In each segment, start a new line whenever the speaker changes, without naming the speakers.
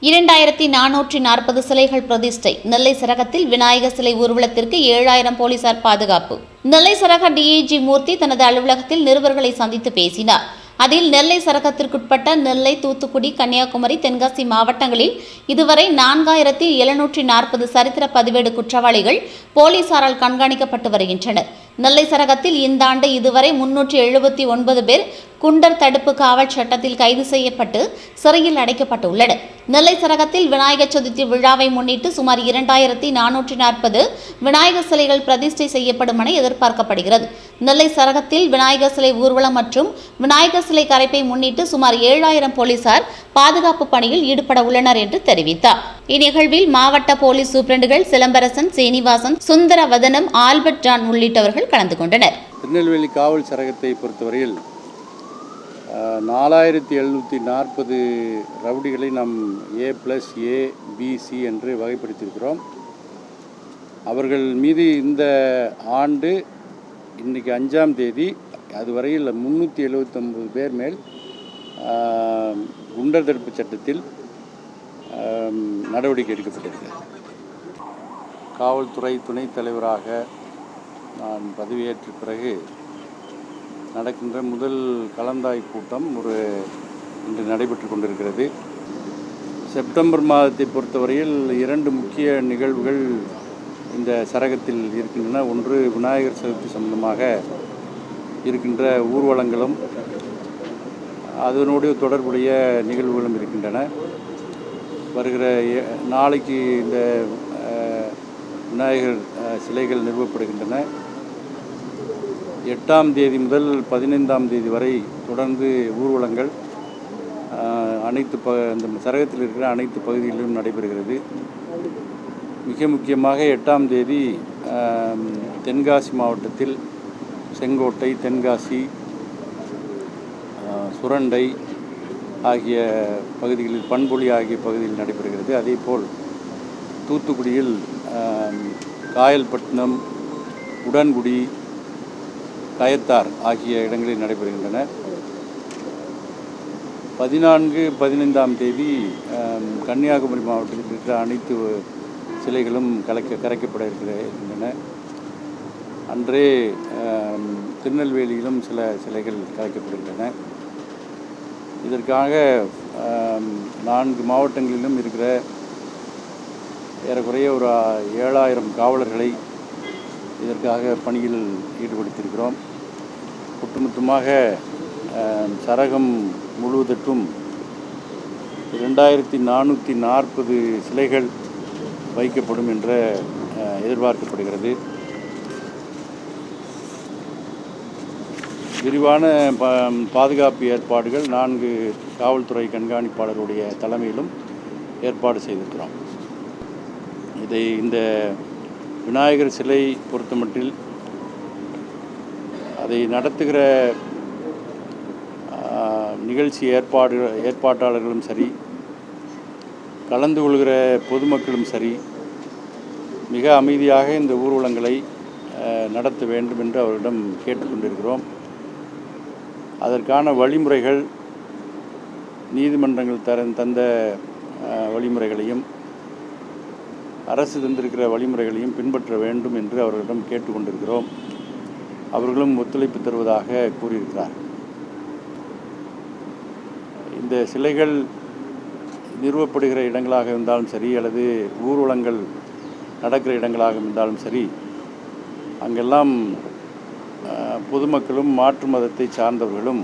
2440 சிலைகள் பிரதிஷ்டை. நெல்லை சரகத்தில் விநாயகர் சிலை ஊர்வலத்திற்கு 7000 போலீசார் பாதுகாப்பு. நெல்லை சரக டிஐஜி மூர்த்தி தனது அலுவலகத்தில் நிருபர்களை சந்தித்து பேசினார். அதில் நெல்லை சரகத்திற்குட்பட்ட நெல்லை, தூத்துக்குடி, கன்னியாகுமரி, தென்காசி மாவட்டங்களில் இதுவரை 4740 சரித்திர பதிவேடு குற்றவாளிகள் போலீசாரால் கண்காணிக்கப்பட்டு வருகின்றனர். நெல்லை சரகத்தில் இந்த ஆண்டு இதுவரை 379 பேர் குண்டர் தடுப்பு காவல் சட்டத்தில் கைது செய்யப்பட்டு சிறையில் அடைக்கப்பட்டுள்ளனர். நெல்லை சரகத்தில் விநாயகர் சதுர்த்தி விழாவை முன்னிட்டு சுமார் 2440 விநாயகர் சிலைகள் பிரதிஷ்டை செய்யப்படும் என எதிர்பார்க்கப்படுகிறது. நெல்லை சரகத்தில் விநாயகர் சிலை ஊர்வலம் மற்றும் விநாயகர் சிலை கரைப்பை முன்னிட்டு சுமார் 7000 போலீசார் பாதுகாப்பு பணியில் ஈடுபட உள்ளனர் என்று தெரிவித்தார். இந்நிகழ்வில் மாவட்ட போலீஸ் சூப்பிரண்டுகள் சிலம்பரசன், சீனிவாசன், சுந்தரவதனம், ஆல்பர்ட் ஜான் உள்ளிட்டவர்கள் கலந்து கொண்டனர்.
திருநெல்வேலி காவல் சரகத்தை பொறுத்தவரையில் 4740 ரவுடிகளை நாம் A+A, B, C என்று வகைப்படுத்தியிருக்கிறோம். அவர்கள் மீது இந்த ஆண்டு இன்றைக்கி 5ஆம் தேதி அதுவரையில் 379 பேர் மேல் குண்டர் தடுப்பு சட்டத்தில் நடவடிக்கை எடுக்கப்பட்டிருக்கிறது. காவல்துறை துணைத் தலைவராக நான் பதவியேற்ற பிறகு நடக்கின்ற முதல் கலந்தாய்வு கூட்டம் இன்று நடைபெற்று கொண்டிருக்கிறது. செப்டம்பர் மாதத்தை பொறுத்தவரையில் 2 முக்கிய நிகழ்வுகள் இந்த சரகத்தில் இருக்கின்றன. ஒன்று விநாயகர் சதுர்த்தி சம்பந்தமாக இருக்கின்ற ஊர்வலங்களும் அதனோடு தொடர்புடைய நிகழ்வுகளும் இருக்கின்றன. வருகிற நாளைக்கு இந்த விநாயகர் சிலைகள் நிறுவப்படுகின்றன. 8ஆம் தேதி முதல் 15ஆம் தேதி வரை தொடர்ந்து ஊர்வலங்கள் இந்த சரகத்தில் இருக்கிற அனைத்து பகுதிகளிலும் நடைபெறுகிறது. மிக முக்கியமாக 8ஆம் தேதி தென்காசி மாவட்டத்தில் செங்கோட்டை, தென்காசி, சுரண்டை ஆகிய பகுதிகளில், பண்பொழி ஆகிய பகுதியில் நடைபெறுகிறது. அதேபோல் தூத்துக்குடியில் காயல்பட்டினம், உடன்குடி, கயத்தார் ஆகிய இடங்களில் நடைபெறுகின்றன. 14, 15ஆம் தேதி கன்னியாகுமரி மாவட்டத்தில் இருக்கிற அனைத்து சிலைகளும் கரைக்கப்பட இருக்கின்றன. அன்றே திருநெல்வேலியிலும் சில சிலைகள் கலைக்கப்படுகின்றன. இதற்காக 4 மாவட்டங்களிலும் இருக்கிற ஏறக்குறைய ஒரு 7000 காவலர்களை இதற்காக பணியில் ஈடுபடுத்தியிருக்கிறோம். ஒட்டுமொத்தமாக சரகம் முழுவதற்கும் 2440 சிலைகள் வைக்கப்படும் என்ற எதிர்பார்க்கப்படுகிறது. விரிவான பாதுகாப்பு ஏற்பாடுகள் 4 காவல்துறை கண்காணிப்பாளருடைய தலைமையிலும் ஏற்பாடு செய்திருக்கிறோம். இந்த விநாயகர் சிலை பொறுத்தமட்டில் அதை நடத்துகிற நிகழ்ச்சி ஏற்பாட்டாளர்களும் சரி, கலந்து கொள்கிற பொதுமக்களும் சரி, மிக அமைதியாக இந்த ஊர்வலங்களை நடத்த வேண்டும் என்று அவரிடம் கேட்டுக்கொண்டிருக்கிறோம். அதற்கான வழிமுறைகள், நீதிமன்றங்கள் தந்த வழிமுறைகளையும் அரசு தந்திருக்கிற வழிமுறைகளையும் பின்பற்ற வேண்டும் என்று அவர்களிடம் கேட்டுக்கொண்டிருக்கிறோம். அவர்களும் ஒத்துழைப்பு தருவதாக கூறியிருக்கிறார். இந்த சிலைகள் நிறுவப்படுகிற இடங்களாக இருந்தாலும் சரி, அல்லது ஊர்வலங்கள் நடக்கிற இடங்களாக இருந்தாலும் சரி, அங்கெல்லாம் பொதுமக்களும் மாற்று மதத்தை சார்ந்தவர்களும்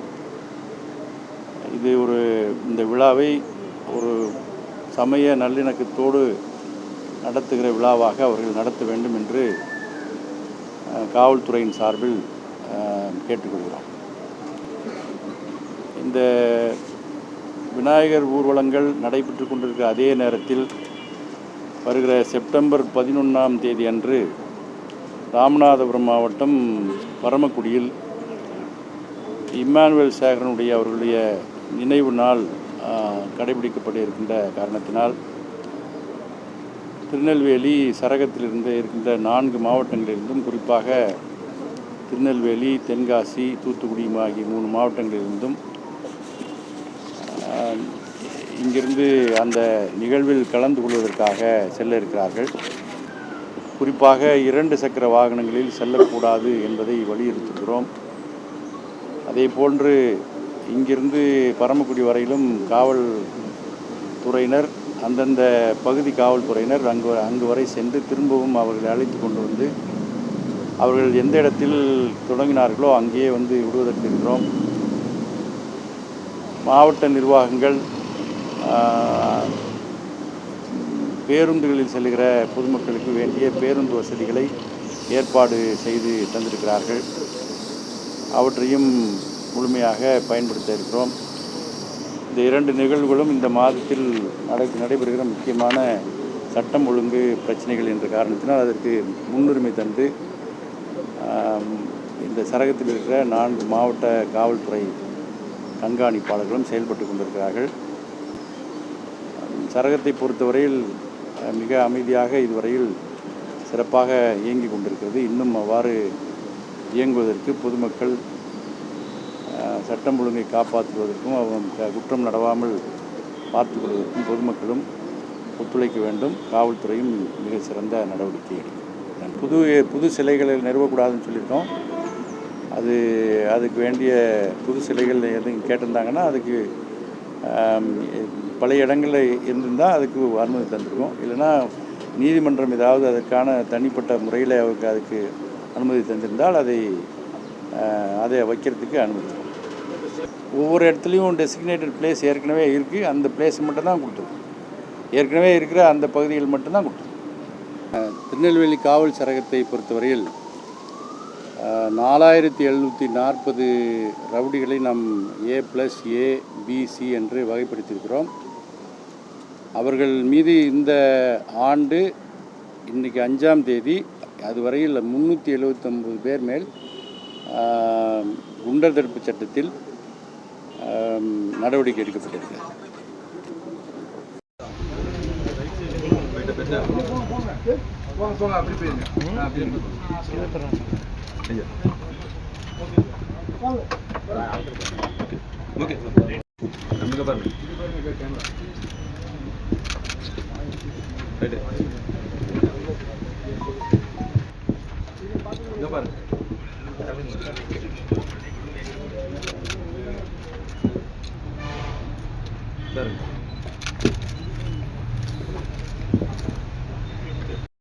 இந்த விழாவை ஒரு சமய நல்லிணக்கத்தோடு நடத்துகிற விழாவாக அவர்கள் நடத்த வேண்டும் என்று காவல்துறையின் சார்பில் கேட்டுக்கொள்கிறோம். இந்த விநாயகர் ஊர்வலங்கள் நடைபெற்று கொண்டிருக்கிற அதே நேரத்தில் வருகிற செப்டம்பர் 11ஆம் தேதி அன்று ராமநாதபுரம் மாவட்டம் பரமக்குடியில் இம்மானுவேல் சேகரனுடைய அவர்களுடைய நினைவு நாள் கடைபிடிக்கப்பட இருக்கின்ற காரணத்தினால் திருநெல்வேலி சரகத்திலிருந்து இருக்கின்ற 4 மாவட்டங்களிலிருந்தும், குறிப்பாக திருநெல்வேலி, தென்காசி, தூத்துக்குடி ஆகிய 3 மாவட்டங்களிலிருந்தும் இங்கிருந்து அந்த நிகழ்வில் கலந்து கொள்வதற்காக செல்ல இருக்கிறார்கள். குறிப்பாக 2 சக்கர வாகனங்களில் செல்லக்கூடாது என்பதை வலியுறுத்துகிறோம். அதேபோன்று இங்கிருந்து பரமக்குடி வரையிலும் காவல்துறையினர், அந்தந்த பகுதி காவல்துறையினர் அங்கு வரை சென்று திரும்பவும் அவர்களை அழைத்து கொண்டு வந்து அவர்கள் எந்த இடத்தில் தொடங்கினார்களோ அங்கேயே வந்து விடுவதற்கு இருக்கிறோம். மாவட்ட நிர்வாகங்கள் பேருந்துகளில் செல்கிற பொதுமக்களுக்கு வேண்டிய பேருந்து வசதிகளை ஏற்பாடு செய்து தந்திருக்கிறார்கள். அவற்றையும் முழுமையாக பயன்படுத்த இருக்கிறோம். இந்த 2 நிகழ்வுகளும் இந்த மாதத்தில் நடைபெறுகிற முக்கியமான சட்டம் ஒழுங்கு பிரச்சனைகள் என்ற காரணத்தினால் அதற்கு முன்னுரிமை தந்து இந்த சரகத்தில் இருக்கிற 4 மாவட்ட காவல்துறை கண்காணிப்பாளர்களும் செயல்பட்டு கொண்டிருக்கிறார்கள். சரகத்தை பொறுத்தவரையில் மிக அமைதியாக இதுவரையில் சிறப்பாக இயங்கி கொண்டிருக்கிறது. இன்னும் அவ்வாறு இயங்குவதற்கு பொதுமக்கள் சட்டம் ஒழுங்கை காப்பாற்றுவதற்கும் குற்றம் நடவாமல் பார்த்துக்கொள்வதற்கும் பொதுமக்களும் ஒத்துழைக்க வேண்டும். காவல்துறையும் மிக சிறந்த நடவடிக்கை எடுக்கும். புது சிலைகளை நிறுவக்கூடாதுன்னு சொல்லியிருக்கோம். அதுக்கு வேண்டிய புது சிலைகள் எதுவும் கேட்டிருந்தாங்கன்னா அதுக்கு பழைய இடங்களில் இருந்திருந்தால் அதுக்கு அனுமதி தந்திருக்கோம். இல்லைன்னா நீதிமன்றம் ஏதாவது அதற்கான தனிப்பட்ட முறையில் அவருக்கு அதுக்கு அனுமதி தந்திருந்தால் அதை வைக்கிறதுக்கு அனுமதி. ஒவ்வொரு இடத்துலையும் டெசிக்னேட்டட் பிளேஸ் ஏற்கனவே இருக்குது. அந்த பிளேஸ் மட்டும்தான் கொடுத்துருக்கோம். ஏற்கனவே இருக்கிற அந்த பகுதிகள் மட்டும்தான் கொடுத்துருக்கோம். திருநெல்வேலி காவல் சரகத்தை பொறுத்தவரையில் 4740 ரவுடிகளை நாம் A+A B C என்று வகைப்படுத்தியிருக்கிறோம். அவர்கள் மீது இந்த ஆண்டு இன்றைக்கி 5ஆம் தேதி அதுவரையில் 379 பேர் மேல் குண்டர் தடுப்பு சட்டத்தில் நடவடிக்கை எடுக்கப்பட்டிருக்கிறது.
Claro.